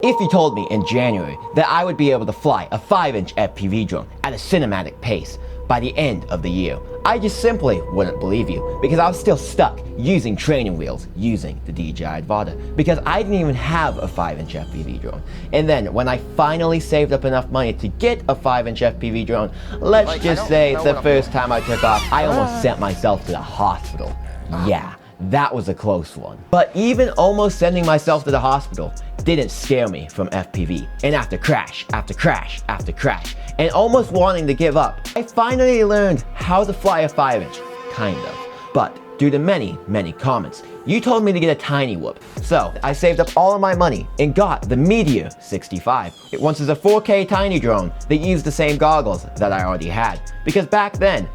If you told me in January that I would be able to fly a 5-inch FPV drone at a cinematic pace by the end of the year, I just simply wouldn't believe you, because I was still stuck using training wheels using the DJI Advata, because I didn't even have a 5-inch FPV drone. And then when I finally saved up enough money to get a 5-inch FPV drone, let's just say the first time I took off, I almost sent myself to the hospital. Yeah, that was a close one. But even almost sending myself to the hospital didn't scare me from FPV. And after crash, after crash, after crash, and almost wanting to give up, I finally learned how to fly a 5-inch, kind of. But due to many comments, you told me to get a tiny whoop. So I saved up all of my money and got the Meteor 65. It once is a 4K tiny drone that used the same goggles that I already had, because back then,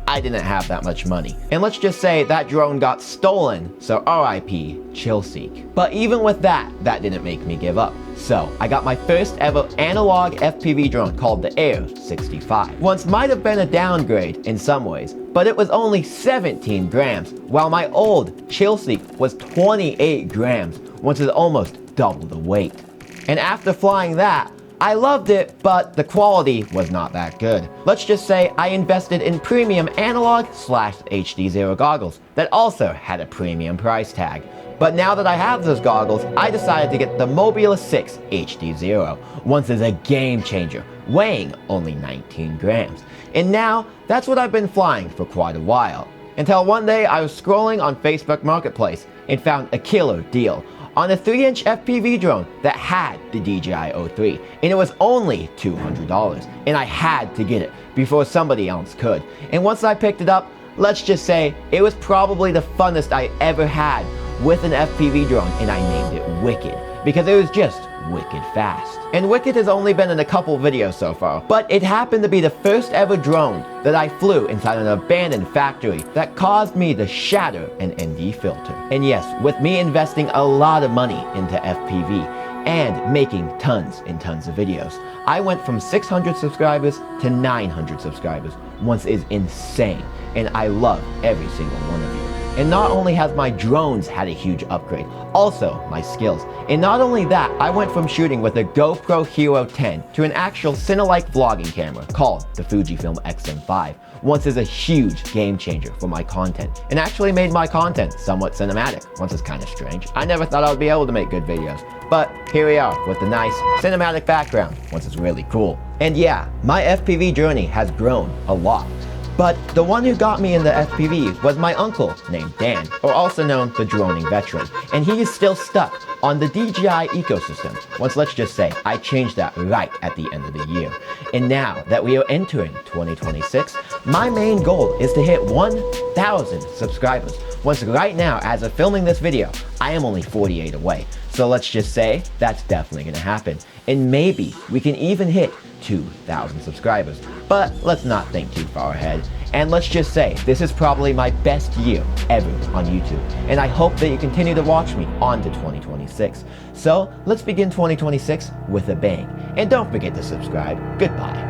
I didn't have that much money. And let's just say that drone got stolen, so RIP Chillseek. But even with that didn't make me give up. So I got my first ever analog FPV drone called the Air 65. Once might have been a downgrade in some ways, but it was only 17 grams, while my old Chillseek was 28 grams, once it's almost double the weight. And after flying that, I loved it, but the quality was not that good. Let's just say I invested in premium analog/HD0 goggles that also had a premium price tag. But now that I have those goggles, I decided to get the Mobula 6 HD0. Once is a game changer, weighing only 19 grams. And now, that's what I've been flying for quite a while. Until one day I was scrolling on Facebook Marketplace and found a killer deal on a 3-inch FPV drone that had the DJI O3, and it was only $200, and I had to get it before somebody else could. And once I picked it up, let's just say it was probably the funnest I ever had with an FPV drone, and I named it Wicked, because it was just wicked fast. And Wicked has only been in a couple videos so far, but it happened to be the first ever drone that I flew inside an abandoned factory that caused me to shatter an ND filter. And yes, with me investing a lot of money into FPV and making tons and tons of videos, I went from 600 subscribers to 900 subscribers. Once is insane, and I love every single one of you. And not only has my drones had a huge upgrade, also my skills. And not only that, I went from shooting with a GoPro Hero 10 to an actual cine-like vlogging camera called the Fujifilm X-M5. Once is a huge game changer for my content, and actually made my content somewhat cinematic. Once is kind of strange. I never thought I would be able to make good videos, but here we are with the nice cinematic background. Once is really cool. And yeah, my FPV journey has grown a lot. But the one who got me into FPV was my uncle named Dan, or also known the droning veteran, and he is still stuck on the DJI ecosystem. Once let's just say I changed that right at the end of the year. And now that we are entering 2026, my main goal is to hit 1,000 subscribers. Once right now, as of filming this video, I am only 48 away. So let's just say that's definitely gonna happen. And maybe we can even hit 2,000 subscribers. But let's not think too far ahead. And let's just say this is probably my best year ever on YouTube. And I hope that you continue to watch me on to 2026. So let's begin 2026 with a bang. And don't forget to subscribe. Goodbye.